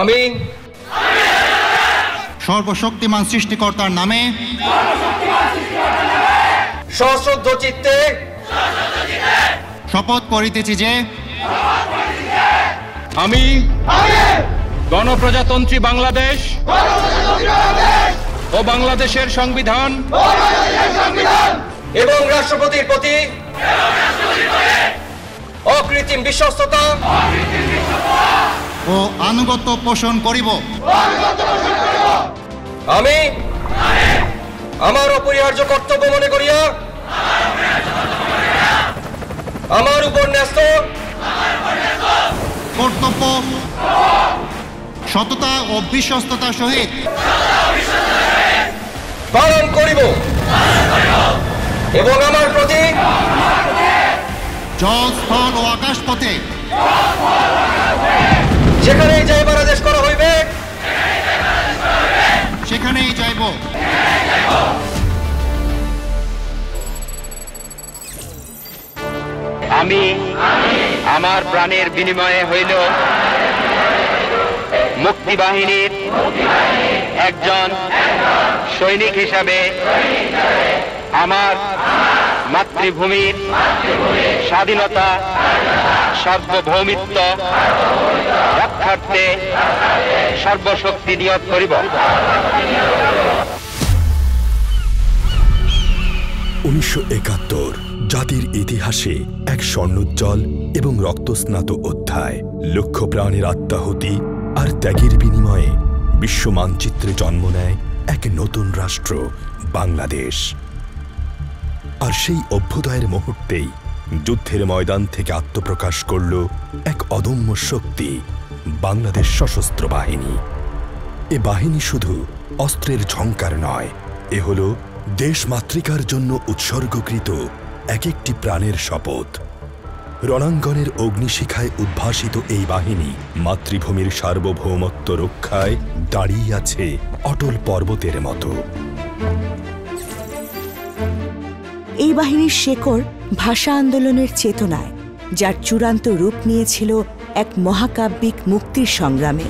আমি সর্বশক্তিমান সৃষ্টিকর্তার নামে সশ্রদ্ধ চিত্তে শপথ করিতেছি যে আমি গণপ্রজাতন্ত্রী বাংলাদেশ ও বাংলাদেশের সংবিধান এবং রাষ্ট্রপতির প্রতি অকৃত্রিম বিশ্বস্ততা ও আনুগত্য পোষণ করিব। আমি আমার অপরিহার্য কর্তব্য মনে করিয়া আমার উপর ন্যস্ত কর্তব্য সততা ও বিশ্বস্ততার সহিত পালন করিব এবং আমার প্রতি জল, স্থল ও আকাশ পথে যেখানেই যাইবার আদেশ করা হইবে সেখানেই যাইব। আমি আমার প্রাণের বিনিময়ে হইল মুক্তিবাহিনীর একজন সৈনিক হিসাবে আমার মাতৃভূমির স্বাধীনতা সার্বভৌমিত্ব রক্ষার্থে সর্বশক্তি নিয়োগ করিব। 1971 জাতির ইতিহাসে এক স্বর্ণোজ্জ্বল এবং রক্তস্নাত অধ্যায়। লক্ষ প্রাণের আত্মাহুতি আর ত্যাগের বিনিময়ে বিশ্ব মানচিত্রে জন্ম নেয় এক নতুন রাষ্ট্র বাংলাদেশ। আর সেই অভ্যুদয়ের মুহূর্তেই যুদ্ধের ময়দান থেকে আত্মপ্রকাশ করল এক অদম্য শক্তি, বাংলাদেশ সশস্ত্র বাহিনী। এ বাহিনী শুধু অস্ত্রের ঝংকার নয়, এ হল দেশ মাতৃকার জন্য উৎসর্গকৃত এক একটি প্রাণের শপথ। রণাঙ্গনের অগ্নিশিখায় উদ্ভাসিত এই বাহিনী মাতৃভূমির সার্বভৌমত্ব রক্ষায় দাঁড়িয়ে আছে অটল পর্বতের মতো। এই বাহিনীর শেকড় ভাষা আন্দোলনের চেতনায়, যার চূড়ান্ত রূপ নিয়েছিল এক মহাকাব্যিক মুক্তির সংগ্রামে।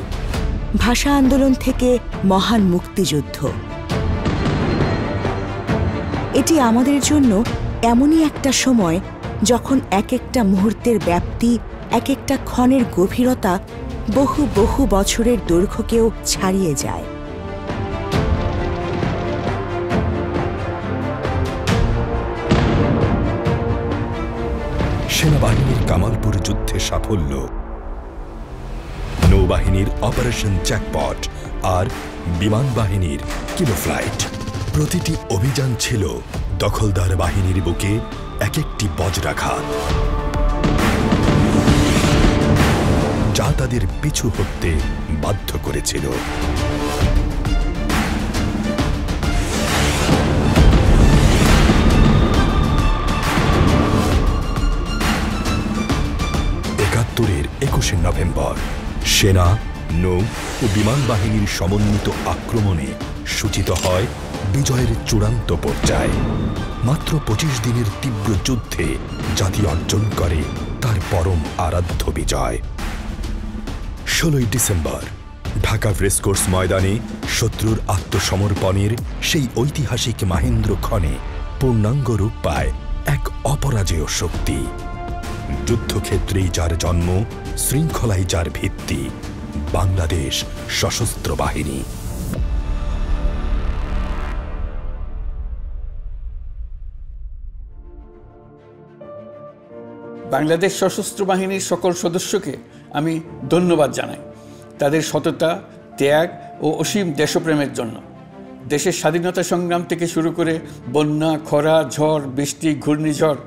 ভাষা আন্দোলন থেকে মহান মুক্তিযুদ্ধ। এটি আমাদের জন্য এমনই একটা সময় যখন এক একটা মুহূর্তের ব্যাপ্তি, এক একটা ক্ষণের গভীরতা বহু বহু বছরের দৈর্ঘ্যকেও ছাড়িয়ে যায়। সেনাবাহিনীর কামালপুর যুদ্ধে সাফল্য, নৌবাহিনীর অপারেশন জ্যাকপট আর বিমান বাহিনীর কিলো ফ্লাইট, প্রতিটি অভিযান ছিল দখলদার বাহিনীর বুকে এক একটি বজ্রাঘাত, যা তাদের পিছু হটতে বাধ্য করেছিল। একাত্তরের 21শে নভেম্বর সেনা, নৌ ও বিমান বাহিনীর সমন্বিত আক্রমণে সূচিত হয় বিজয়ের চূড়ান্ত পর্যায়। মাত্র 25 দিনের তীব্র যুদ্ধে জাতি অর্জন করে তার পরম আরাধ্য বিজয়। 16ই ডিসেম্বর ঢাকা রেসকোর্স ময়দানে শত্রুর আত্মসমর্পণের সেই ঐতিহাসিক মাহেন্দ্রক্ষণে পূর্ণাঙ্গ রূপ পায় এক অপরাজেয় শক্তি। যুদ্ধক্ষেত্রেই যার জন্ম, শৃঙ্খলাই যার ভিত্তি, বাংলাদেশ সশস্ত্র বাহিনী। বাংলাদেশ সশস্ত্র বাহিনীর সকল সদস্যকে আমি ধন্যবাদ জানাই তাদের সততা, ত্যাগ ও অসীম দেশপ্রেমের জন্য। দেশের স্বাধীনতা সংগ্রাম থেকে শুরু করে বন্যা, খরা, ঝড়, বৃষ্টি, ঘূর্ণিঝড়,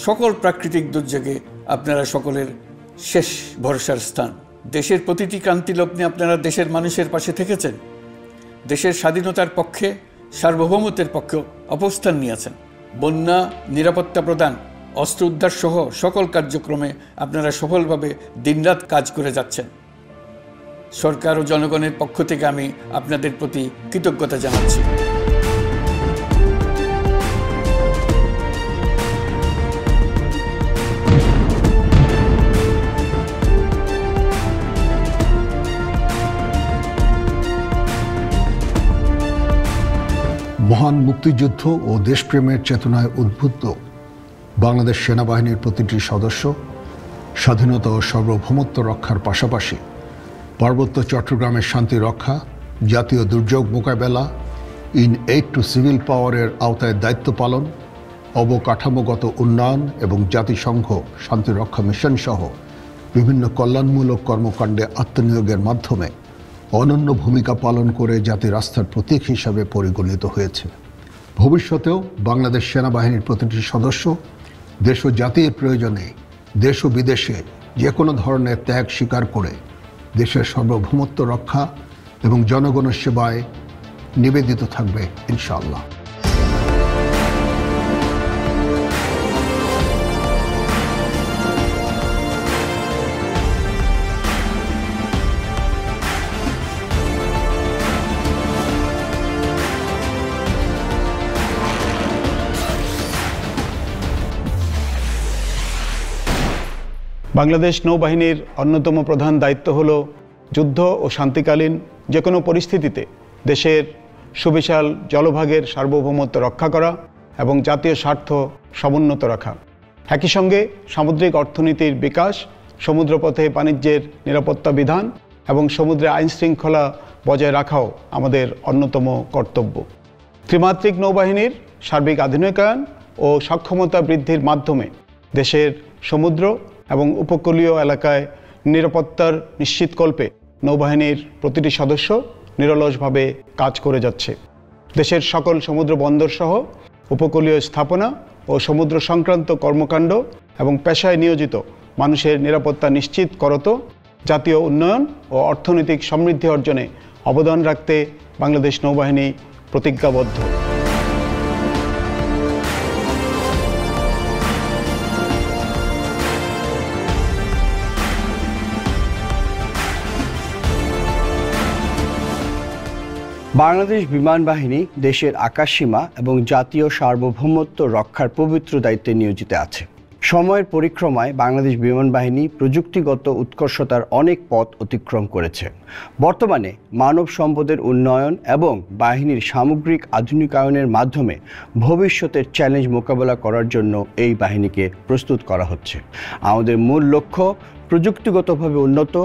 সকল প্রাকৃতিক দুর্যোগে আপনারা সকলের শেষ ভরসার স্থান। দেশের প্রতিটি ক্রান্তিলগ্নে আপনারা দেশের মানুষের পাশে থেকেছেন। দেশের স্বাধীনতার পক্ষে, সার্বভৌমত্বের পক্ষে অবস্থান নিয়েছেন। বন্যা, নিরাপত্তা প্রদান, অস্ত্র উদ্ধার সহ সকল কার্যক্রমে আপনারা সফলভাবে দিনরাত কাজ করে যাচ্ছেন। সরকার ও জনগণের পক্ষ থেকে আমি আপনাদের প্রতি কৃতজ্ঞতা জানাচ্ছি। মহান মুক্তিযুদ্ধ ও দেশপ্রেমের চেতনায় উদ্বুদ্ধ বাংলাদেশ সেনাবাহিনীর প্রতিটি সদস্য স্বাধীনতা ও সার্বভৌমত্ব রক্ষার পাশাপাশি পার্বত্য চট্টগ্রামের শান্তি রক্ষা, জাতীয় দুর্যোগ মোকাবেলা, ইন এইড টু সিভিল পাওয়ারের আওতায় দায়িত্ব পালন, অবকাঠামোগত উন্নয়ন এবং জাতিসংঘ শান্তিরক্ষা মিশন সহ বিভিন্ন কল্যাণমূলক কর্মকাণ্ডে আত্মনিয়োগের মাধ্যমে অনন্য ভূমিকা পালন করে জাতির আস্থার প্রতীক হিসাবে পরিগণিত হয়েছে। ভবিষ্যতেও বাংলাদেশ সেনাবাহিনীর প্রতিটি সদস্য দেশ ও জাতির প্রয়োজনে দেশ ও বিদেশে যে কোনো ধরনের ত্যাগ স্বীকার করে দেশের সার্বভৌমত্ব রক্ষা এবং জনগণের সেবায় নিবেদিত থাকবে ইনশাআল্লাহ। বাংলাদেশ নৌবাহিনীর অন্যতম প্রধান দায়িত্ব হল যুদ্ধ ও শান্তিকালীন যে কোনো পরিস্থিতিতে দেশের সুবিশাল জলভাগের সার্বভৌমত্ব রক্ষা করা এবং জাতীয় স্বার্থ সমুন্নত রাখা। একই সঙ্গে সামুদ্রিক অর্থনীতির বিকাশ, সমুদ্রপথে বাণিজ্যের নিরাপত্তা বিধান এবং সমুদ্রে আইনশৃঙ্খলা বজায় রাখাও আমাদের অন্যতম কর্তব্য। ত্রিমাত্রিক নৌবাহিনীর সার্বিক আধুনিকায়ন ও সক্ষমতা বৃদ্ধির মাধ্যমে দেশের সমুদ্র এবং উপকূলীয় এলাকায় নিরাপত্তার নিশ্চিতকল্পে নৌবাহিনীর প্রতিটি সদস্য নিরলসভাবে কাজ করে যাচ্ছে। দেশের সকল সমুদ্র বন্দর সহ উপকূলীয় স্থাপনা ও সমুদ্র সংক্রান্ত কর্মকাণ্ড এবং পেশায় নিয়োজিত মানুষের নিরাপত্তা নিশ্চিত করত জাতীয় উন্নয়ন ও অর্থনৈতিক সমৃদ্ধি অর্জনে অবদান রাখতে বাংলাদেশ নৌবাহিনী প্রতিজ্ঞাবদ্ধ। বাংলাদেশ বিমান বাহিনী দেশের আকাশসীমা এবং জাতীয় সার্বভৌমত্ব রক্ষার পবিত্র দায়িত্বে নিয়োজিত আছে। সময়ের পরিক্রমায় বাংলাদেশ বিমান বাহিনী প্রযুক্তিগত উৎকর্ষতার অনেক পথ অতিক্রম করেছে। বর্তমানে মানব সম্পদের উন্নয়ন এবং বাহিনীর সামগ্রিক আধুনিকায়নের মাধ্যমে ভবিষ্যতের চ্যালেঞ্জ মোকাবেলা করার জন্য এই বাহিনীকে প্রস্তুত করা হচ্ছে। আমাদের মূল লক্ষ্য প্রযুক্তিগতভাবে উন্নত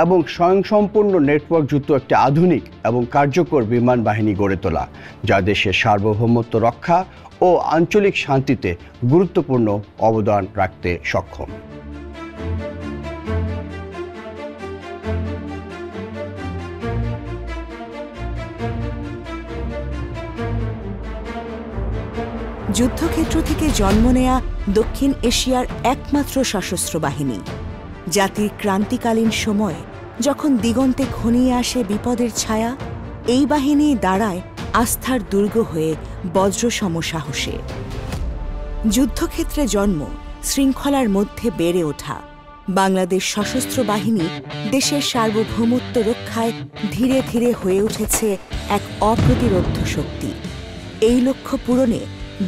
এবং স্বয়ংসম্পূর্ণ নেটওয়ার্কযুক্ত একটি আধুনিক এবং কার্যকর বিমান বাহিনী গড়ে তোলা, যা দেশের সার্বভৌমত্ব রক্ষা ও আঞ্চলিক শান্তিতে গুরুত্বপূর্ণ অবদান রাখতে সক্ষম। যুদ্ধক্ষেত্র থেকে জন্ম নেয়া দক্ষিণ এশিয়ার একমাত্র সশস্ত্র বাহিনী, জাতির ক্রান্তিকালীন সময়ে যখন দিগন্তে ঘনিয়ে আসে বিপদের ছায়া, এই বাহিনী দাঁড়ায় আস্থার দুর্গ হয়ে বজ্রসম সাহসে। যুদ্ধক্ষেত্রে জন্ম, শৃঙ্খলার মধ্যে বেড়ে ওঠা, বাংলাদেশ সশস্ত্র বাহিনী দেশের সার্বভৌমত্ব রক্ষায় ধীরে ধীরে হয়ে উঠেছে এক অপ্রতিরোধ্য শক্তি। এই লক্ষ্য পূরণে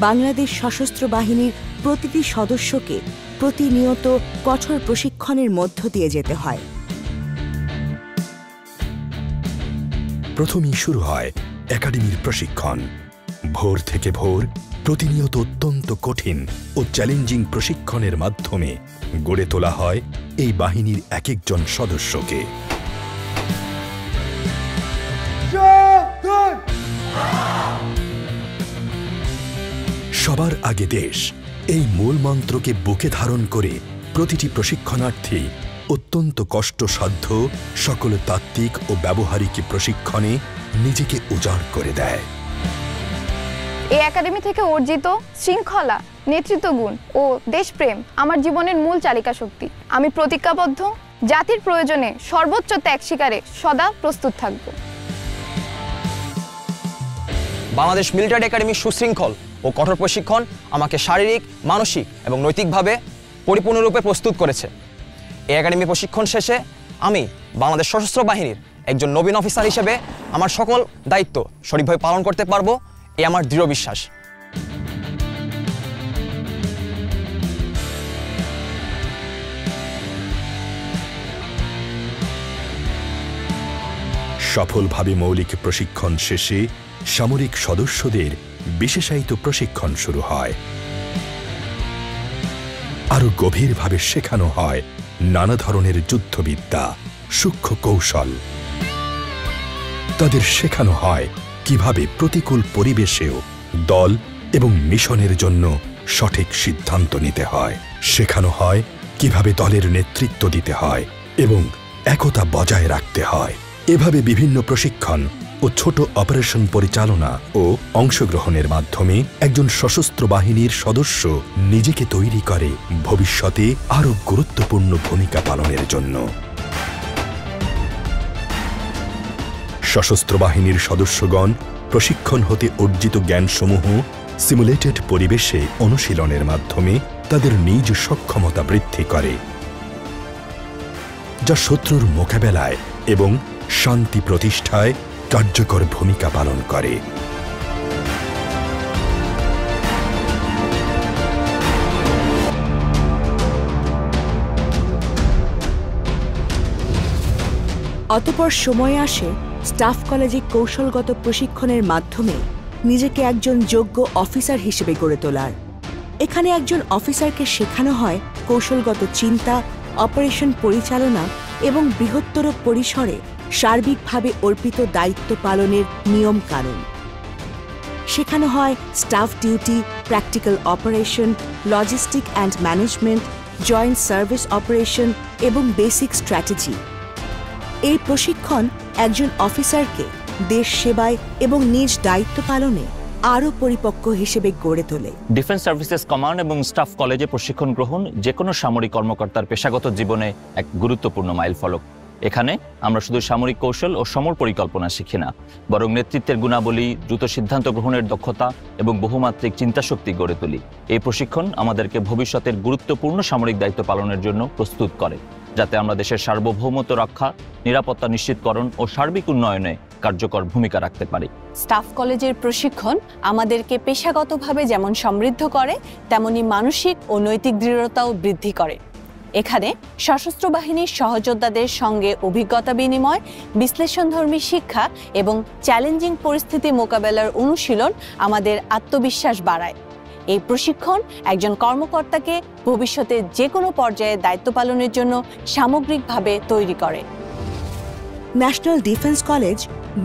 বাংলাদেশ সশস্ত্র বাহিনীর প্রতিটি সদস্যকে প্রতিনিয়ত কঠোর প্রশিক্ষণের মধ্য দিয়ে যেতে হয়। প্রথমেই শুরু হয় একাডেমির প্রশিক্ষণ। ভোর থেকে ভোর প্রতিনিয়ত অত্যন্ত কঠিন ও চ্যালেঞ্জিং প্রশিক্ষণের মাধ্যমে গড়ে তোলা হয় এই বাহিনীর এক একজন সদস্যকে। সবার আগে দেশ, এই মূল মন্ত্রকে বুকে ধারণ করে প্রতিটি প্রশিক্ষণার্থী অত্যন্ত কষ্টসাধ্য সকল তাত্ত্বিক ও ব্যবহারিক প্রশিক্ষণে নিজেকে উজাড় করে দেয়। এই একাডেমি থেকে অর্জিত শৃঙ্খলা, নেতৃত্বগুণ ও দেশপ্রেম আমার জীবনের মূল চালিকা শক্তি। আমি প্রতিজ্ঞাবদ্ধ জাতির প্রয়োজনে সর্বোচ্চ ত্যাগ স্বীকারে সদা প্রস্তুত থাকব। বাংলাদেশ মিলিটারি একাডেমির সুশৃঙ্খল ও কঠোর প্রশিক্ষণ আমাকে শারীরিক, মানসিক এবং নৈতিকভাবে পরিপূর্ণরূপে প্রস্তুত করেছে। এই একাডেমি প্রশিক্ষণ শেষে আমি বাংলাদেশ সশস্ত্র বাহিনীর একজন নবীন অফিসার হিসেবে আমার সকল দায়িত্ব সঠিকভাবে পালন করতে পারবো, এ আমার দৃঢ় বিশ্বাস। সফলভাবে মৌলিক প্রশিক্ষণ শেষে সামরিক সদস্যদের বিশেষায়িত প্রশিক্ষণ শুরু হয়। আরো গভীরভাবে শেখানো হয় নানা ধরনের যুদ্ধবিদ্যা, সূক্ষ্ম কৌশল। তাদের শেখানো হয় কিভাবে প্রতিকূল পরিবেশেও দল এবং মিশনের জন্য সঠিক সিদ্ধান্ত নিতে হয়। শেখানো হয় কিভাবে দলের নেতৃত্ব দিতে হয় এবং একতা বজায় রাখতে হয়। এভাবে বিভিন্ন প্রশিক্ষণ ও ছোট অপারেশন পরিচালনা ও অংশগ্রহণের মাধ্যমে একজন সশস্ত্র বাহিনীর সদস্য নিজেকে তৈরি করে ভবিষ্যতে আরও গুরুত্বপূর্ণ ভূমিকা পালনের জন্য। সশস্ত্র বাহিনীর সদস্যগণ প্রশিক্ষণ হতে অর্জিত জ্ঞানসমূহ সিমুলেটেড পরিবেশে অনুশীলনের মাধ্যমে তাদের নিজ সক্ষমতা বৃদ্ধি করে, যা শত্রুর মোকাবেলায় এবং শান্তি প্রতিষ্ঠায় কার্যকর ভূমিকা পালন করে। অতঃপর সময় আসে স্টাফ কলেজে কৌশলগত প্রশিক্ষণের মাধ্যমে নিজেকে একজন যোগ্য অফিসার হিসেবে গড়ে তোলার। এখানে একজন অফিসারকে শেখানো হয় কৌশলগত চিন্তা, অপারেশন পরিচালনা এবং বৃহত্তর পরিসরে সার্বিকভাবে অর্পিত দায়িত্ব পালনের নিয়ম কানুন। শেখানো হয় staff duty, practical operation, logistic and management, joint service operation এবং বেসিক স্ট্র্যাটেজি। এই প্রশিক্ষণ একজন অফিসারকে দেশ সেবায় এবং নিজ দায়িত্ব পালনে আরও পরিপক্ক হিসেবে গড়ে তোলে। ডিফেন্স সার্ভিসেস কমান্ড এবং স্টাফ কলেজে প্রশিক্ষণ গ্রহণ যে কোনো সামরিক কর্মকর্তার পেশাগত জীবনে এক গুরুত্বপূর্ণ মাইলফলক। এখানে আমরা শুধু সামরিক কৌশল ও সমর পরিকল্পনা শিখি না, বরং নেতৃত্বের গুণাবলী, দ্রুত সিদ্ধান্ত গ্রহণের দক্ষতা এবং বহুমাত্রিক চিন্তাশক্তি গড়ে তুলি। এই প্রশিক্ষণ আমাদেরকে ভবিষ্যতের গুরুত্বপূর্ণ সামরিক দায়িত্ব পালনের জন্য প্রস্তুত করে, যাতে আমরা দেশের সার্বভৌমত্ব রক্ষা, নিরাপত্তা নিশ্চিতকরণ ও সার্বিক উন্নয়নে কার্যকর ভূমিকা রাখতে পারি। স্টাফ কলেজের প্রশিক্ষণ আমাদেরকে পেশাগতভাবে যেমন সমৃদ্ধ করে, তেমনি মানসিক ও নৈতিক দৃঢ়তাও বৃদ্ধি করে। এখানে সশস্ত্র বাহিনীর সহযোদ্ধাদের সঙ্গে অভিজ্ঞতা বিনিময়, বিশ্লেষণধর্মী শিক্ষা এবং চ্যালেঞ্জিং পরিস্থিতি মোকাবেলার অনুশীলন আমাদের আত্মবিশ্বাস বাড়ায়। এই প্রশিক্ষণ একজন কর্মকর্তাকে ভবিষ্যতে যে কোনো পর্যায়ে দায়িত্ব পালনের জন্য সামগ্রিকভাবে তৈরি করে। ন্যাশনাল ডিফেন্স কলেজ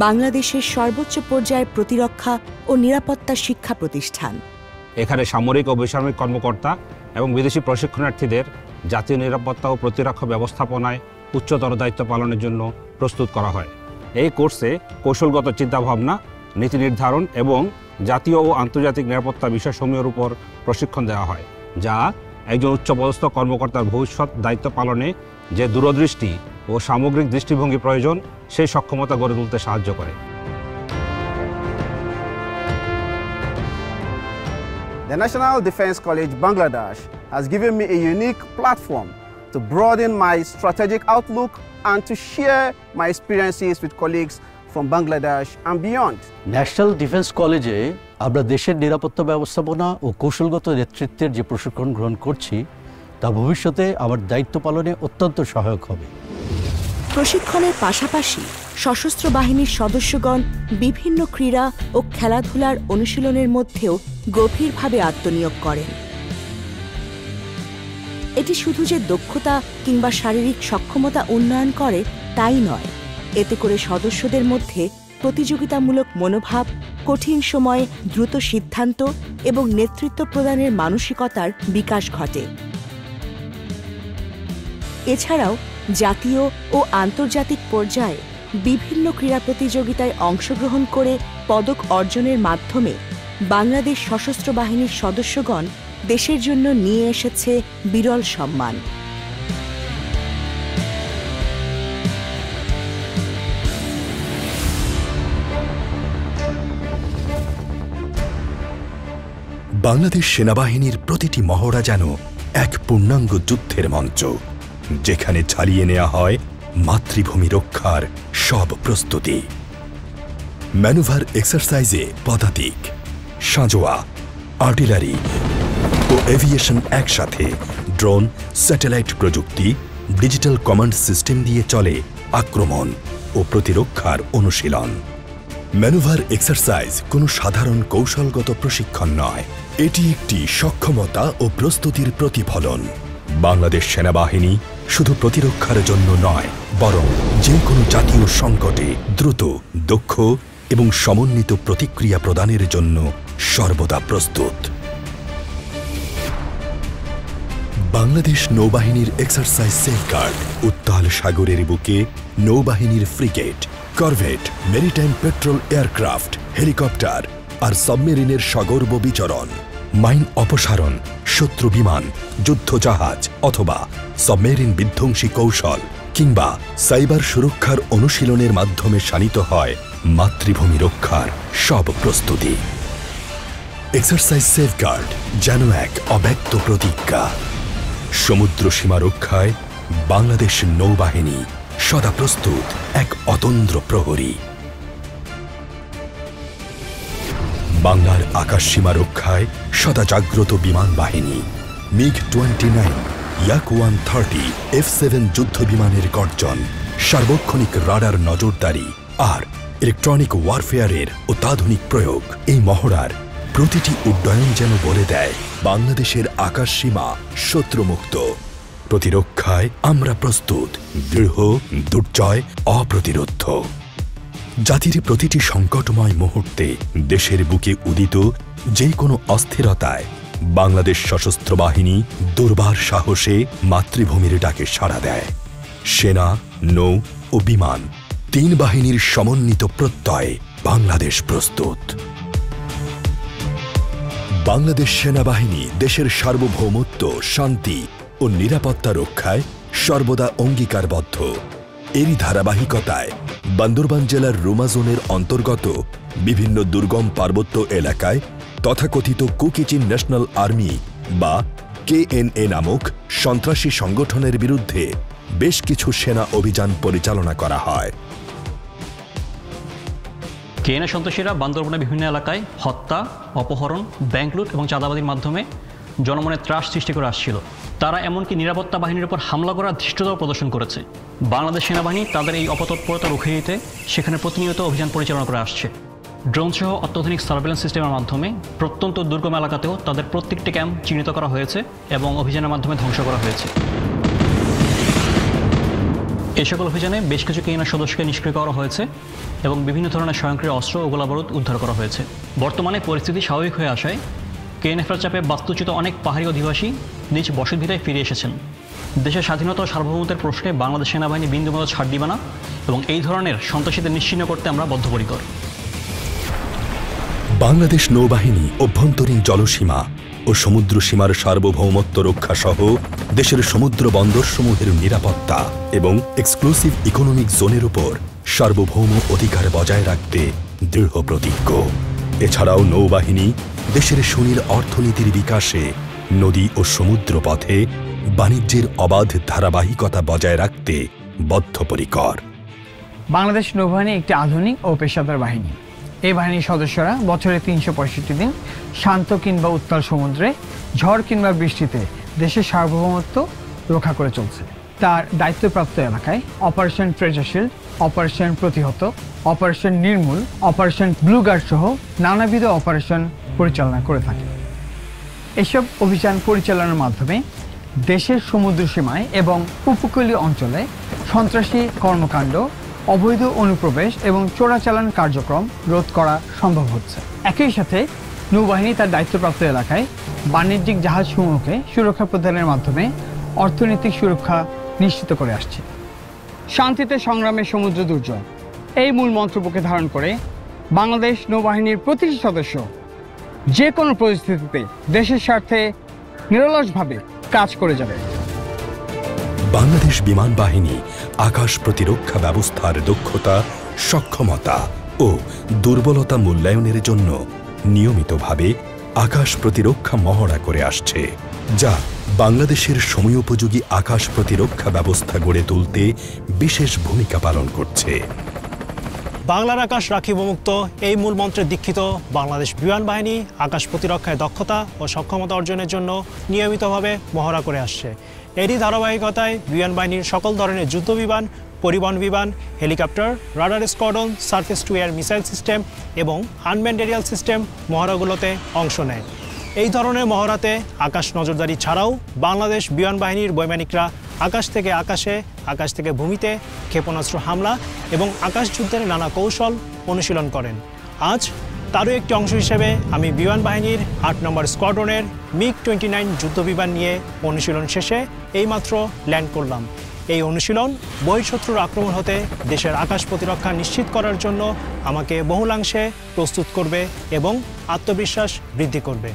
বাংলাদেশের সর্বোচ্চ পর্যায়ের প্রতিরক্ষা ও নিরাপত্তা শিক্ষা প্রতিষ্ঠান। এখানে সামরিক ও বেসামরিক কর্মকর্তা এবং বিদেশি প্রশিক্ষণার্থীদের জাতীয় নিরাপত্তা ও প্রতিরক্ষা ব্যবস্থাপনায় উচ্চতর দায়িত্ব পালনের জন্য প্রস্তুত করা হয়। এই কোর্সে কৌশলগত চিন্তাভাবনা, নীতি নির্ধারণ এবং জাতীয় ও আন্তর্জাতিক নিরাপত্তা বিষয়সমূহের উপর প্রশিক্ষণ দেওয়া হয়, যা একজন উচ্চপদস্থ কর্মকর্তার ভবিষ্যৎ দায়িত্ব পালনে যে দূরদৃষ্টি ও সামগ্রিক দৃষ্টিভঙ্গি প্রয়োজন সেই সক্ষমতা গড়ে তুলতে সাহায্য করে। The National Defense College Bangladesh has given me a unique platform to broaden my strategic outlook and to share my experiences with colleagues from Bangladesh and beyond. National defence কলেজে আমরা দেশের নিরাপত্তা ব্যবস্থাপনা ও কৌশলগত নেতৃত্বের যে প্রশিক্ষণ গ্রহণ করছি তা ভবিষ্যতে আমার দায়িত্ব পালনে অত্যন্ত সহায়ক হবে। প্রশিক্ষণের পাশাপাশি সশস্ত্র বাহিনীর সদস্যগণ বিভিন্ন ক্রীড়া ও খেলাধুলার অনুশীলনের মধ্যেও গভীরভাবে আত্মনিয়োগ করেন। এটি শুধু যে দক্ষতা কিংবা শারীরিক সক্ষমতা উন্নয়ন করে তাই নয়, এতে করে সদস্যদের মধ্যে প্রতিযোগিতামূলক মনোভাব, কঠিন সময়ে দ্রুত সিদ্ধান্ত এবং নেতৃত্ব প্রদানের মানসিকতার বিকাশ ঘটে। এছাড়াও জাতীয় ও আন্তর্জাতিক পর্যায়ে বিভিন্ন ক্রীড়া প্রতিযোগিতায় অংশগ্রহণ করে পদক অর্জনের মাধ্যমে বাংলাদেশ সশস্ত্র বাহিনীর সদস্যগণ দেশের জন্য নিয়ে এসেছে বিরল সম্মান। বাংলাদেশ সেনাবাহিনীর প্রতিটি মহড়া যেন এক পূর্ণাঙ্গ যুদ্ধের মঞ্চ, যেখানে চালিয়ে নেওয়া হয় মাতৃভূমি রক্ষার সব প্রস্তুতি। ম্যানুভার এক্সারসাইজে পদাতিক, সাঁজোয়া, আর্টিলারি ও এভিয়েশন একসাথে, ড্রোন, স্যাটেলাইট প্রযুক্তি, ডিজিটাল কমান্ড সিস্টেম দিয়ে চলে আক্রমণ ও প্রতিরক্ষার অনুশীলন। ম্যানুভার এক্সারসাইজ কোনো সাধারণ কৌশলগত প্রশিক্ষণ নয়, এটি একটি সক্ষমতা ও প্রস্তুতির প্রতিফলন। বাংলাদেশ সেনাবাহিনী শুধু প্রতিরক্ষার জন্য নয়, বরং যে কোনো জাতীয় সংকটে দ্রুত, দক্ষ এবং সমন্বিত প্রতিক্রিয়া প্রদানের জন্য সর্বদা প্রস্তুত। বাংলাদেশ নৌবাহিনীর এক্সারসাইজ সেফগার্ড উত্তাল সাগরের বুকে নৌবাহিনীর frigate, corvette, maritime patrol aircraft, helicopter আর সাবমেরিনের সগর্ব বিচরণ, মাইন অপসারণ, শত্রু বিমান, যুদ্ধজাহাজ অথবা সাবমেরিন বিধ্বংসী কৌশল কিংবা সাইবার সুরক্ষার অনুশীলনের মাধ্যমে শানিত হয় মাতৃভূমি রক্ষার সব প্রস্তুতি। এক্সারসাইজ সেফগার্ড যেন এক অব্যক্ত প্রতিজ্ঞা। সমুদ্র সীমা রক্ষায় বাংলাদেশ নৌবাহিনী সদা প্রস্তুত, এক অতন্দ্র প্রহরী। বাংলার আকাশ সীমা রক্ষায় সদা জাগ্রত বিমান বাহিনী। MiG-29, Yak-130, F-7 যুদ্ধ বিমানের গর্জন, সার্বক্ষণিক রাডার নজরদারি আর ইলেকট্রনিক ওয়ারফেয়ারের অত্যাধুনিক প্রয়োগ, এই মহড়ার প্রতিটি উড্ডয়ন যেন বলে দেয় বাংলাদেশের আকাশ সীমা শত্রুমুক্ত। প্রতিরক্ষায় আমরা প্রস্তুত, দৃঢ়, দুর্জয়, অপ্রতিরোধ্য। জাতির প্রতিটি সংকটময় মুহূর্তে দেশের বুকে উদিত যে কোনো অস্থিরতায় বাংলাদেশ সশস্ত্র বাহিনী দুর্বার সাহসে মাতৃভূমির ডাকে সাড়া দেয়। সেনা, নৌ ও বিমান, তিন বাহিনীর সমন্বিত প্রত্যয়ে বাংলাদেশ প্রস্তুত। বাংলাদেশ সেনাবাহিনী দেশের সার্বভৌমত্ব, শান্তি ও নিরাপত্তা রক্ষায় সর্বদা অঙ্গীকারবদ্ধ। এরই ধারাবাহিকতায় বান্দরবান জেলার রুমা জোনের অন্তর্গত বিভিন্ন দুর্গম পার্বত্য এলাকায় তথাকথিত কুকিচিন ন্যাশনাল আর্মি বা KNA নামক সন্ত্রাসী সংগঠনের বিরুদ্ধে বেশ কিছু সেনা অভিযান পরিচালনা করা হয়। KNA সন্ত্রাসীরা বান্দরবনের বিভিন্ন এলাকায় হত্যা, অপহরণ, ব্যাংক লুট এবং চাঁদাবাজির মাধ্যমে জনমনে ত্রাস সৃষ্টি করে আসছিল। তারা এমনকি নিরাপত্তা বাহিনীর উপর হামলা করার ধৃষ্টতাও প্রদর্শন করেছে। বাংলাদেশ সেনাবাহিনী তাদের এই অপতৎপরতা রুখে দিতে সেখানে প্রতিনিয়ত অভিযান পরিচালনা করে আসছে। ড্রোন সহ অত্যাধুনিক সার্ভেলেন্স সিস্টেমের মাধ্যমে প্রত্যন্ত দুর্গম এলাকাতেও তাদের প্রত্যেকটি ক্যাম্প চিহ্নিত করা হয়েছে এবং অভিযানের মাধ্যমে ধ্বংস করা হয়েছে। এই সকল অভিযানে বেশ কিছু KNA সদস্যকে নিষ্ক্রিয় করা হয়েছে এবং বিভিন্ন ধরনের স্বয়ংক্রিয় অস্ত্র ও গোলাবারুদ উদ্ধার করা হয়েছে। বর্তমানে পরিস্থিতি স্বাভাবিক হয়ে আসায় KNFর চাপে বাস্তুচ্যুত অনেক পাহাড়ি অধিবাসী নিজ বসতভিটায় ফিরে এসেছেন। দেশের স্বাধীনতা ও সার্বভৌমত্বের প্রশ্নে বাংলাদেশ সেনাবাহিনী বিন্দুমাত্র ছাড় দিবে না এবং এই ধরনের সন্ত্রাসীদের নিশ্চিহ্ন করতে আমরা বদ্ধপরিকর। বাংলাদেশ নৌবাহিনী অভ্যন্তরীণ জলসীমা ও সমুদ্র সীমার সার্বভৌমত্ব রক্ষা সহ দেশের সমুদ্র বন্দরসমূহের নিরাপত্তা এবং এক্সক্লুসিভ ইকোনমিক জোনের উপর সার্বভৌম অধিকার বজায় রাখতে দৃঢ় প্রতিজ্ঞ। এছাড়াও নৌবাহিনী দেশের সুনীল অর্থনীতির বিকাশে নদী ও সমুদ্র পথে বাণিজ্যের অবাধ ধারাবাহিকতা বজায় রাখতে বদ্ধপরিকর। বাংলাদেশ নৌবাহিনী একটি আধুনিক ও পেশাদার বাহিনী। এই বাহিনীর সদস্যরা বছরে 365 দিন শান্ত কিংবা উত্তাল সমুদ্রে, ঝড় কিংবা বৃষ্টিতে দেশের সার্বভৌমত্ব রক্ষা করে চলছে। তার দায়িত্বপ্রাপ্ত এলাকায় অপারেশন ট্রেজার শিল্ড, অপারেশন প্রতিহত, অপারেশন নির্মূল, অপারেশন ব্লু গার্ড সহ নানাবিধ অপারেশন পরিচালনা করে থাকে। এসব অভিযান পরিচালনার মাধ্যমে দেশের সমুদ্র সীমায় এবং উপকূলীয় অঞ্চলে সন্ত্রাসী কর্মকাণ্ড, অবৈধ অনুপ্রবেশ এবং চোরাচালান কার্যক্রম রোধ করা সম্ভব হচ্ছে। একই সাথে নৌবাহিনী তার দায়িত্বপ্রাপ্ত এলাকায় বাণিজ্যিক জাহাজসমূহকে সুরক্ষা প্রদানের মাধ্যমে অর্থনৈতিক সুরক্ষা নিশ্চিত করে আসছে। শান্তিতে সংগ্রামে সমুদ্র দুর্জয়, এই মূল মন্ত্রকে ধারণ করে বাংলাদেশ নৌবাহিনীর প্রতিটি সদস্য যে কোনো পরিস্থিতিতে দেশের স্বার্থে নিরলসভাবে কাজ করে যাবে। বাংলাদেশ বিমান বাহিনী আকাশ প্রতিরক্ষা ব্যবস্থার দক্ষতা, সক্ষমতা ও দুর্বলতা মূল্যায়নের জন্য নিয়মিতভাবে আকাশ প্রতিরক্ষা মহড়া করে আসছে, যা বাংলাদেশের সময়োপযোগী আকাশ প্রতিরক্ষা ব্যবস্থা গড়ে তুলতে বিশেষ ভূমিকা পালন করছে। বাংলার আকাশ রাখিব মুক্ত, এই মূল মন্ত্রে দীক্ষিত বাংলাদেশ বিমান বাহিনী আকাশ প্রতিরক্ষায় দক্ষতা ও সক্ষমতা অর্জনের জন্য নিয়মিতভাবে মহড়া করে আসছে। এরই ধারাবাহিকতায় বিমান বাহিনীর সকল ধরনের যুদ্ধবিমান পরিবহন বিমান, helicopter, radar squadron, surface two air missile system এবং আনম্যান্ড এরিয়াল সিস্টেম মহড়াগুলোতে অংশ নেয়। এই ধরনের মহড়াতে আকাশ নজরদারি ছাড়াও বাংলাদেশ বিমান বাহিনীর বৈমানিকরা আকাশ থেকে আকাশে, আকাশ থেকে ভূমিতে ক্ষেপণাস্ত্র হামলা এবং আকাশ যুদ্ধের নানা কৌশল অনুশীলন করেন। আজ তারও একটি অংশ হিসেবে আমি বিমান বাহিনীর ৮ নম্বর স্কোয়াড্রনের MiG-29 যুদ্ধবিমান নিয়ে অনুশীলন শেষে এইমাত্র ল্যান্ড করলাম। এই অনুশীলন বহিঃশত্রুর আক্রমণ হতে দেশের আকাশ প্রতিরক্ষা নিশ্চিত করার জন্য আমাকে বহুলাংশে প্রস্তুত করবে এবং আত্মবিশ্বাস বৃদ্ধি করবে।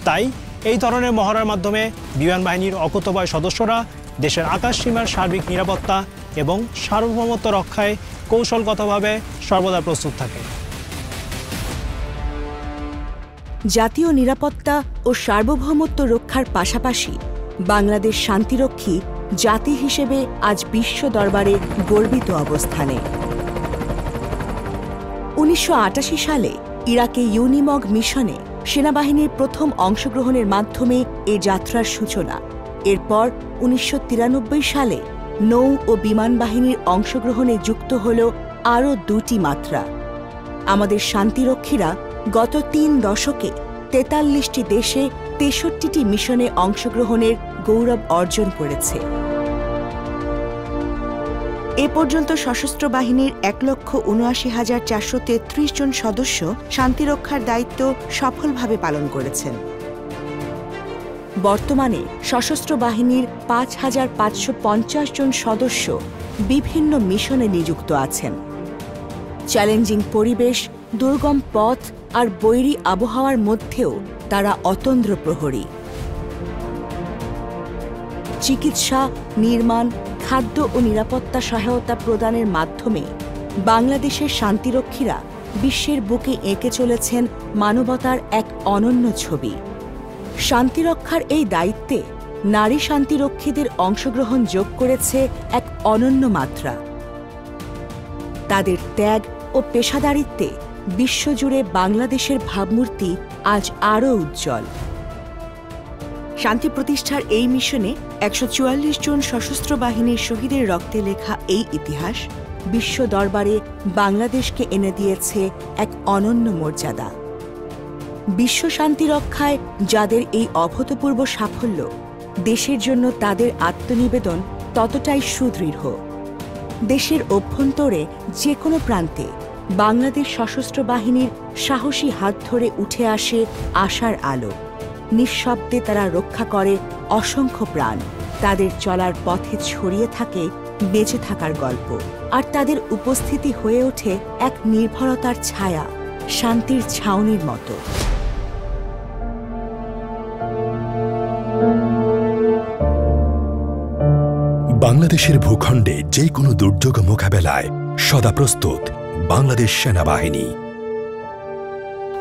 তাই এই ধরনের মহড়ার মাধ্যমে বিমান বাহিনীর অকুতোভয় সদস্যরা দেশের আকাশ সীমার সার্বিক নিরাপত্তা এবং সার্বভৌমত্ব রক্ষায় কৌশলগতভাবে সর্বদা প্রস্তুত থাকে। জাতীয় নিরাপত্তা ও সার্বভৌমত্ব রক্ষার পাশাপাশি বাংলাদেশ শান্তিরক্ষী জাতি হিসেবে আজ বিশ্ব দরবারে গর্বিত অবস্থানে। ১৯৮৮ সালে ইরাকে ইউনিমগ মিশনে সেনাবাহিনীর প্রথম অংশগ্রহণের মাধ্যমে এ যাত্রার সূচনা। এরপর ১৯৯৩ সালে নৌ ও বিমান বাহিনীর অংশগ্রহণে যুক্ত হল আরও ২টি মাত্রা। আমাদের শান্তিরক্ষীরা গত ৩ দশকে ৪৩টি দেশে ৬৩টি মিশনে অংশগ্রহণের গৌরব অর্জন করেছে। এ পর্যন্ত সশস্ত্র বাহিনীর ১,৭৯,৪৩৩ জন সদস্য শান্তিরক্ষার দায়িত্ব সফলভাবে পালন করেছেন। বর্তমানে সশস্ত্র বাহিনীর ৫,৫৫০ জন সদস্য বিভিন্ন মিশনে নিযুক্ত আছেন। চ্যালেঞ্জিং পরিবেশ, দুর্গম পথ আর বৈরী আবহাওয়ার মধ্যেও তারা অতন্দ্র প্রহরী। চিকিৎসা, নির্মাণ, খাদ্য ও নিরাপত্তা সহায়তা প্রদানের মাধ্যমে বাংলাদেশের শান্তিরক্ষীরা বিশ্বের বুকে এঁকে চলেছেন মানবতার এক অনন্য ছবি। শান্তিরক্ষার এই দায়িত্বে নারী শান্তিরক্ষীদের অংশগ্রহণ যোগ করেছে এক অনন্য মাত্রা। তাদের ত্যাগ ও পেশাদারিত্বে বিশ্বজুড়ে বাংলাদেশের ভাবমূর্তি আজ আরও উজ্জ্বল। শান্তি প্রতিষ্ঠার এই মিশনে ১৪৪ জন সশস্ত্র বাহিনীর শহীদের রক্তে লেখা এই ইতিহাস বিশ্ব দরবারে বাংলাদেশকে এনে দিয়েছে এক অনন্য মর্যাদা। বিশ্ব শান্তি রক্ষায় যাদের এই অভূতপূর্ব সাফল্য, দেশের জন্য তাদের আত্মনিবেদন ততটাই সুদৃঢ়। দেশের অভ্যন্তরে যে কোনো প্রান্তে বাংলাদেশ সশস্ত্র বাহিনীর সাহসী হাত ধরে উঠে আসে আশার আলো। নিঃশব্দে তারা রক্ষা করে অসংখ্য প্রাণ। তাদের চলার পথে ছড়িয়ে থাকে বেঁচে থাকার গল্প, আর তাদের উপস্থিতি হয়ে ওঠে এক নির্ভরতার ছায়া, শান্তির ছাউনির মতো। বাংলাদেশের ভূখণ্ডে যে কোনো দুর্যোগ মোকাবেলায় সদা প্রস্তুত বাংলাদেশ সেনাবাহিনী।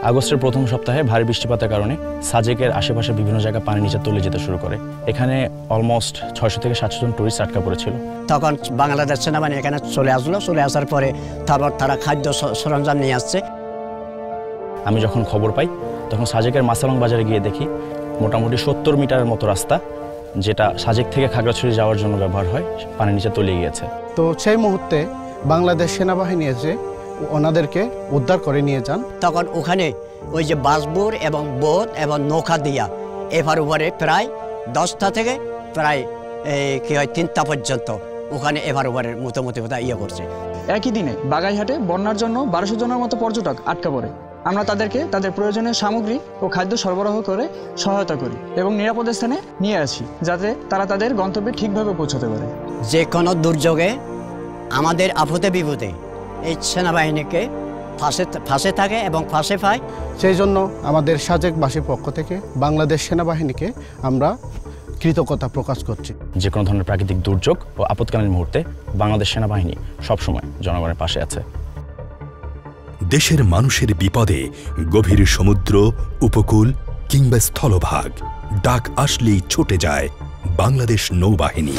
আগস্টের প্রথম সপ্তাহে ভারী বৃষ্টিপাতের কারণে সাজেকের আশেপাশে বিভিন্ন জায়গায় পানি নিচে তলিয়ে যেতে শুরু করে। এখানে অলমোস্ট ৬০০ থেকে ৭০০ জন টুরিস্ট আটকা পড়েছিল। তখন বাংলাদেশ সেনাবাহিনী এখানে চলে আসলো। চলে আসার পরে তারপর তারা খাদ্য সরঞ্জাম নিয়ে আসছে। আমি যখন খবর পাই তখন সাজেকের মাসালং বাজারে গিয়ে দেখি মোটামুটি ৭০ মিটারের মতো রাস্তা, যেটা সাজেক থেকে খাগড়াছড়ি যাওয়ার জন্য ব্যবহার হয়, পানির নিচে তলিয়ে গিয়েছে। তো সেই মুহূর্তে বাংলাদেশ সেনাবাহিনী এসে ওনাদেরকে উদ্ধার করে নিয়ে যান। তখন ওখানে ওই যে বাসবোর এবং বোট এবং নৌকা দিয়া এভার উপরে প্রায় 10টা থেকে প্রায় কি হয় 3টা পর্যন্ত ওখানে এভার উপরের মোটামুটি ইয়ে করছে। একই দিনে বাগাইহাটে বন্যার জন্য 1200 জনের মতো পর্যটক আটকা পড়ে। আমরা তাদেরকে তাদের প্রয়োজনীয় সামগ্রী ও খাদ্য সরবরাহ করে সহায়তা করি এবং নিরাপদ স্থানে নিয়ে আসি, যাতে তারা তাদের গন্তব্যে ঠিকভাবে পৌঁছাতে পারে। যে কোনো দুর্যোগে আমাদের আপদে বিপদে এই সেনাবাহিনীকে ফাঁসে থাকে এবং ফাঁসে পায়। সেই জন্য আমাদের সাজেকবাসীর পক্ষ থেকে বাংলাদেশ সেনাবাহিনীকে আমরা কৃতজ্ঞতা প্রকাশ করছি। যে কোনো ধরনের প্রাকৃতিক দুর্যোগ ও আপৎকালীন মুহূর্তে বাংলাদেশ সেনাবাহিনী সবসময় জনগণের পাশে আছে। দেশের মানুষের বিপদে গভীর সমুদ্র, উপকূল কিংবা স্থলভাগ, ডাক আসলেই ছুটে যায় বাংলাদেশ নৌবাহিনী।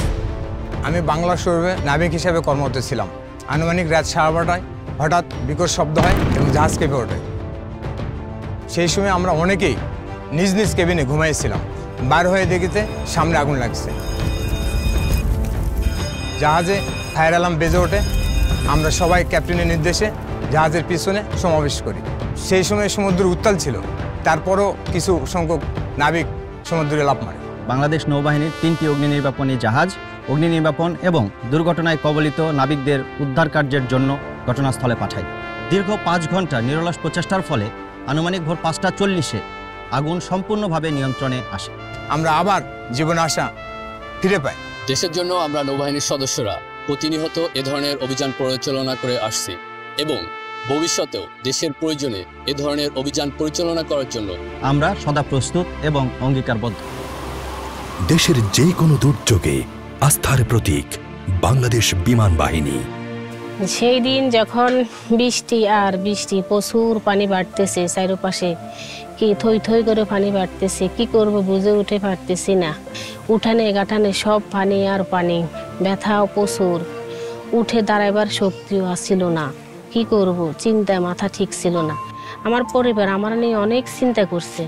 আমি বাংলা শোরুমে নাবিক হিসেবে কর্মরত ছিলাম। আনুমানিক রাত 12:30টায় হঠাৎ বিকট শব্দ হয় এবং জাহাজ কেঁপে ওঠে। সেই সময় আমরা অনেকেই নিজ নিজ কেবিনে ঘুমাইছিলাম। বার হয়ে দেখিতে সামনে আগুন লাগছে। জাহাজে ফায়ার অ্যালার্ম বেজে ওঠে। আমরা সবাই ক্যাপ্টেনের নির্দেশে জাহাজের পিছনে সমাবেশ করি। সেই সময় সমুদ্র উত্তাল ছিল, তারপরও কিছু সংখ্যক নাবিক সমুদ্রে লাফ মারে। বাংলাদেশ নৌবাহিনীর 3টি অগ্নি নির্বাপনী জাহাজ অগ্নি নির্বাপন এবং দুর্ঘটনায় কবলিত নাবিকদের উদ্ধার কার্যের জন্য ঘটনাস্থলে পাঠায়। দীর্ঘ 5 ঘন্টা নিরলস প্রচেষ্টার ফলে আনুমানিক ভোর 5:40 আগুন সম্পূর্ণভাবে নিয়ন্ত্রণে আসে। আমরা আবার জীবন আশা ফিরে পাই। দেশের জন্য আমরা নৌবাহিনীর সদস্যরা প্রতিনিয়ত এ ধরনের অভিযান পরিচালনা করে আসছি এবং ভবিষ্যতেও দেশের প্রয়োজনে এ ধরনের অভিযান পরিচালনা করার জন্য আমরা সদা প্রস্তুত এবং অঙ্গীকারবদ্ধ। দেশের যে কোনো দুর্যোগে আস্থার প্রতীক বাংলাদেশ বিমান বাহিনী। সেই দিন যখন বৃষ্টি প্রচুর পানি বাড়তেছে, চারপাশে কি থই থই করে পানি বাড়তেছে, কি করব বুঝে উঠে পারতেছি না। উঠানে গাঠানে সব পানি আর পানি, ব্যথাও প্রচুর, উঠে দাঁড়াইবার শক্তিও আসছিল না। কি করব চিন্তায় মাথা ঠিক ছিল না। আমার পরিবার আমার নিয়ে অনেক চিন্তা করছে।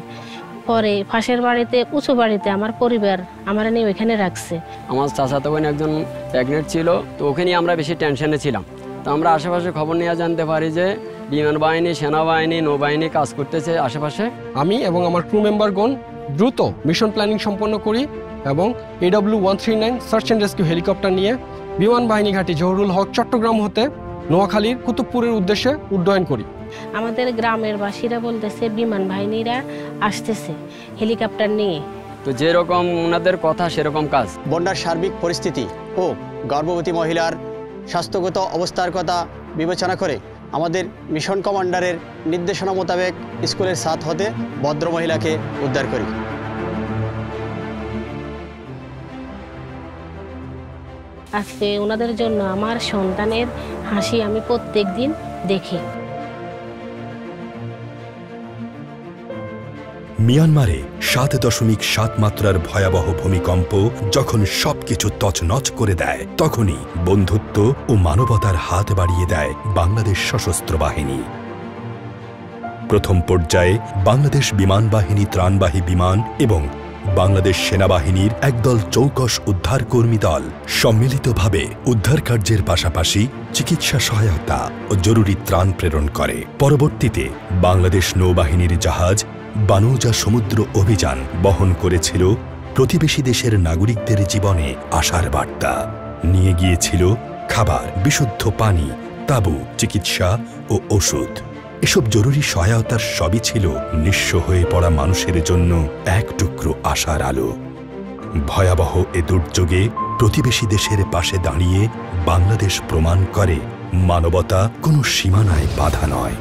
পরে পাশের বাড়িতে উঁচু বাড়িতে আমার পরিবার আমার নিয়ে ওইখানে রাখছে। আমার চাচাতো বোন একজন প্রেগনেন্ট ছিল, তো ওকে নিয়ে আমরা বেশি টেনশনে ছিলাম। তো আমরা আশেপাশে খবর নিয়ে জানতে পারি যে বিমান বাহিনী, সেনাবাহিনী, নৌবাহিনী কাজ করতেছে আশেপাশে। আমি এবং আমার ক্রু মেম্বারগণ দ্রুত মিশন প্ল্যানিং সম্পন্ন করি এবং AW139 search and rescue helicopter নিয়ে বিমান বাহিনী ঘাঁটি জহুরুল হক চট্টগ্রাম হতে নোয়াখালীর কুতুবপুরের উদ্দেশ্যে উড্ডয়ন করি। আমাদের গ্রামের বাসীরা বলতেছে বিমান বাহিনীরা আসতেছে হেলিকপ্টার নিয়ে। তো যেরকম ওনাদের কথা সেরকম কাজ। বন্যার সার্বিক পরিস্থিতি ও গর্ভবতী মহিলার স্বাস্থ্যগত অবস্থার কথা বিবেচনা করে আমাদের মিশন কমান্ডারের নির্দেশনা মোতাবেক স্কুলের ছাদ হতে ভদ্র মহিলাকে উদ্ধার করি। আজকে ওনাদের জন্য আমার সন্তানের হাসি আমি প্রত্যেক দিন দেখি। মিয়ানমারে 7.7 মাত্রার ভয়াবহ ভূমিকম্প যখন সবকিছু তছনছ করে দেয়, তখনই বন্ধুত্ব ও মানবতার হাত বাড়িয়ে দেয় বাংলাদেশ সশস্ত্র বাহিনী। প্রথম পর্যায়ে বাংলাদেশ বিমান বাহিনী ত্রাণবাহী বিমান এবং বাংলাদেশ সেনাবাহিনীর একদল চৌকস উদ্ধারকর্মী দল সম্মিলিতভাবে উদ্ধার কার্যের পাশাপাশি চিকিৎসা সহায়তা ও জরুরি ত্রাণ প্রেরণ করে। পরবর্তীতে বাংলাদেশ নৌবাহিনীর জাহাজ বানৌজা সমুদ্র অভিযান বহন করেছিল প্রতিবেশী দেশের নাগরিকদের জীবনে আশার বার্তা, নিয়ে গিয়েছিল খাবার, বিশুদ্ধ পানি, তাঁবু, চিকিৎসা ও ওষুধ। এসব জরুরি সহায়তার সবই ছিল নিঃস্ব হয়ে পড়া মানুষের জন্য এক টুকরো আশার আলো। ভয়াবহ এ দুর্যোগে প্রতিবেশী দেশের পাশে দাঁড়িয়ে বাংলাদেশ প্রমাণ করে মানবতা কোনো সীমানায় বাধা নয়।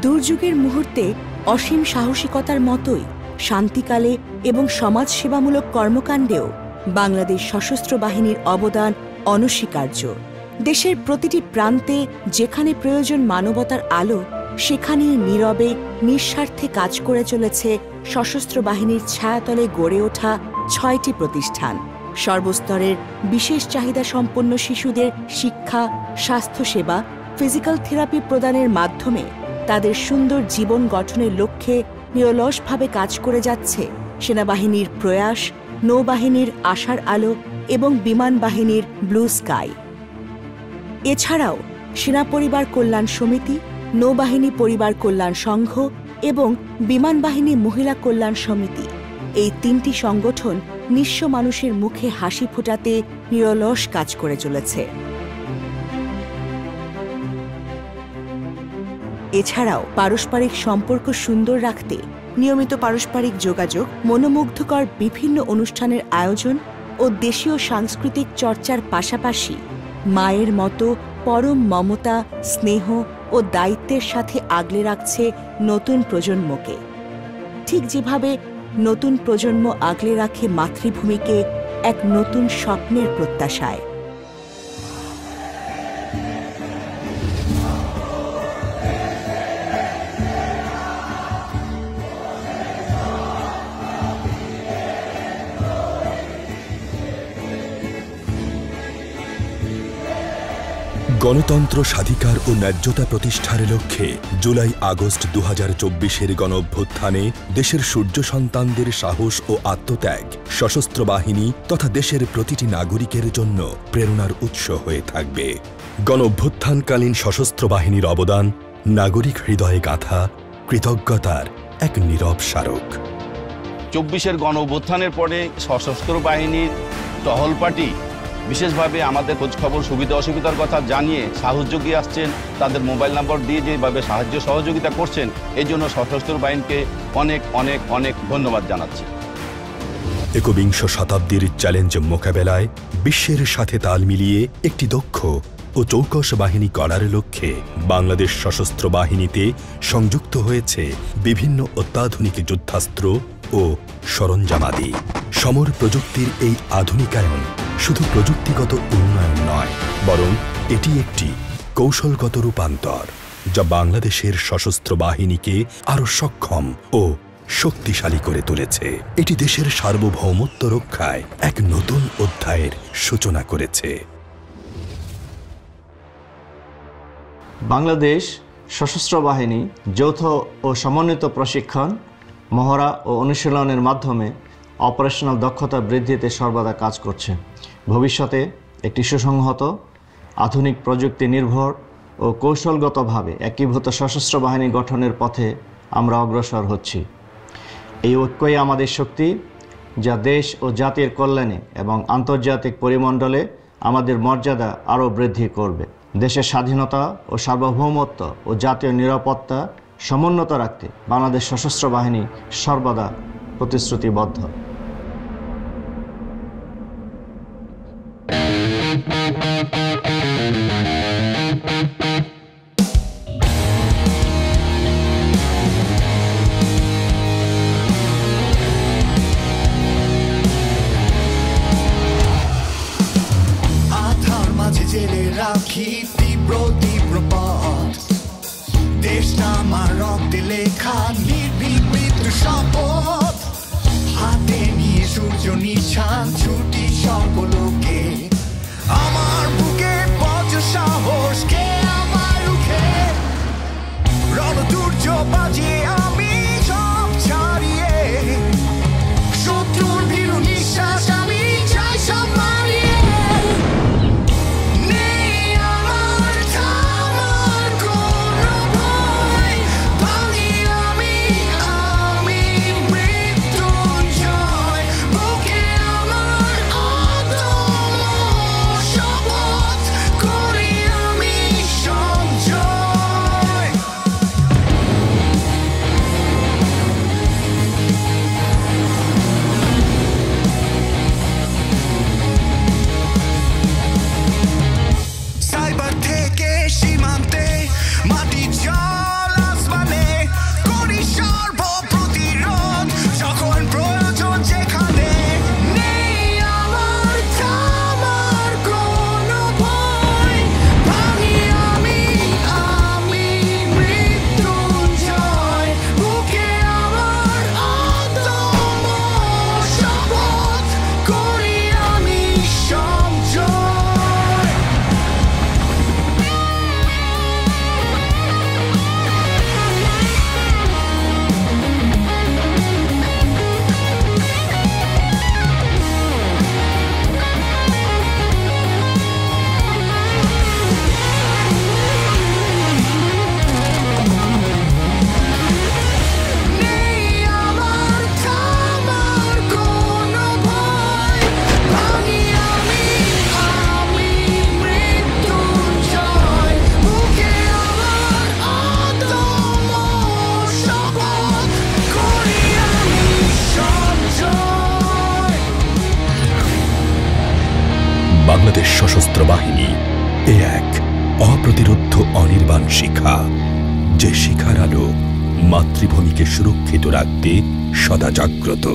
দুর্যোগের মুহূর্তে অসীম সাহসিকতার মতোই শান্তিকালে এবং সমাজসেবামূলক কর্মকাণ্ডেও বাংলাদেশ সশস্ত্র বাহিনীর অবদান অনস্বীকার্য। দেশের প্রতিটি প্রান্তে যেখানে প্রয়োজন মানবতার আলো, সেখানেই নীরবে নিঃস্বার্থে কাজ করে চলেছে সশস্ত্র বাহিনীর ছায়াতলে গড়ে ওঠা 6টি প্রতিষ্ঠান। সর্বস্তরের বিশেষ চাহিদা সম্পন্ন শিশুদের শিক্ষা, স্বাস্থ্যসেবা, ফিজিক্যাল থেরাপি প্রদানের মাধ্যমে তাদের সুন্দর জীবন গঠনের লক্ষ্যে নিরলসভাবে কাজ করে যাচ্ছে সেনাবাহিনীর প্রয়াস, নৌবাহিনীর আশার আলো এবং বিমান বাহিনীর ব্লু স্কাই। এছাড়াও সেনা পরিবার কল্যাণ সমিতি, নৌবাহিনী পরিবার কল্যাণ সংঘ এবং বিমান বাহিনী মহিলা কল্যাণ সমিতি, এই 3টি সংগঠন নিঃস্ব মানুষের মুখে হাসি ফোটাতে নিরলস কাজ করে চলেছে। এছাড়াও পারস্পরিক সম্পর্ক সুন্দর রাখতে নিয়মিত পারস্পরিক যোগাযোগ, মনোমুগ্ধকর বিভিন্ন অনুষ্ঠানের আয়োজন ও দেশীয় সাংস্কৃতিক চর্চার পাশাপাশি মায়ের মতো পরম মমতা, স্নেহ ও দায়িত্বের সাথে আগলে রাখছে নতুন প্রজন্মকে। ঠিক যেভাবে নতুন প্রজন্ম আগলে রাখে মাতৃভূমিকে এক নতুন স্বপ্নের প্রত্যাশায়। গণতন্ত্র, স্বাধিকার ও ন্যায্যতা প্রতিষ্ঠার লক্ষ্যে জুলাই আগস্ট 2024-এর গণঅভ্যুত্থানে দেশের সূর্য সন্তানদের সাহস ও আত্মত্যাগ সশস্ত্র বাহিনী তথা দেশের প্রতিটি নাগরিকের জন্য প্রেরণার উৎস হয়ে থাকবে। গণঅভ্যুত্থানকালীন সশস্ত্র বাহিনীর অবদান নাগরিক হৃদয়ে গাঁথা কৃতজ্ঞতার এক নীরব স্মারক। 24-এর গণঅভ্যুত্থানের পরে সশস্ত্র বাহিনীর টহল পার্টি বিশেষভাবে আমাদের খোঁজখবর সুবিধা অসুবিধার কথা জানিয়ে সাহায্য দিয়ে আসছেন, তাদের মোবাইল নম্বর দিয়ে যেভাবে সাহায্য সহযোগিতা করছেন, এই জন্য সশস্ত্র বাহিনীকে অনেক অনেক অনেক ধন্যবাদ জানাচ্ছি। একবিংশ শতাব্দীর চ্যালেঞ্জ মোকাবেলায় বিশ্বের সাথে তাল মিলিয়ে একটি দক্ষ ও চৌকস বাহিনী গড়ার লক্ষ্যে বাংলাদেশ সশস্ত্র বাহিনীতে সংযুক্ত হয়েছে বিভিন্ন অত্যাধুনিক যুদ্ধাস্ত্র ও সরঞ্জামাদি। সমর প্রযুক্তির এই আধুনিকায়ন শুধু প্রযুক্তিগত উন্নয়ন নয়, বরং এটি একটি কৌশলগত রূপান্তর যা বাংলাদেশের সশস্ত্র বাহিনীকে আরও সক্ষম ও শক্তিশালী করে তুলেছে। এটি দেশের সার্বভৌমত্ব রক্ষায় এক নতুন অধ্যায়ের সূচনা করেছে। বাংলাদেশ সশস্ত্র বাহিনী যৌথ ও সমন্বিত প্রশিক্ষণ, মহড়া ও অনুশীলনের মাধ্যমে অপারেশনাল দক্ষতা বৃদ্ধিতে সর্বদা কাজ করছে। ভবিষ্যতে একটি সুসংহত, আধুনিক প্রযুক্তি নির্ভর ও কৌশলগতভাবে একীভূত সশস্ত্র বাহিনী গঠনের পথে আমরা অগ্রসর হচ্ছি। এই ঐক্যই আমাদের শক্তি, যা দেশ ও জাতির কল্যাণে এবং আন্তর্জাতিক পরিমণ্ডলে আমাদের মর্যাদা আরও বৃদ্ধি করবে। দেশের স্বাধীনতা ও সার্বভৌমত্ব ও জাতীয় নিরাপত্তা সমুন্নত রাখতে বাংলাদেশ সশস্ত্র বাহিনী সর্বদা প্রতিশ্রুতিবদ্ধ। আধার মাঝে জেলে রাখি তীব্র তীব্র পথ, দেশটা আমার রক্তে লেখা নির্ভীক মৃত্যু শপথ। হাতে নিয়ে সূর্য নিশান ছুটি সর্বলোকে, আমার বুকে বজ্র সাহস কে আমার রুখে। রণদুর্য বাজিয়ে আমি সব ছাড়িয়ে, শত্রুর ভীরু নিঃশ্বাস আমি চাই সব মারিয়ে। বাংলাদেশ সশস্ত্র বাহিনী এ এক অপ্রতিরোধ্য অনির্বাণ শিখা, যে শিখার আলো মাতৃভূমিকে সুরক্ষিত রাখতে সদা জাগ্রত।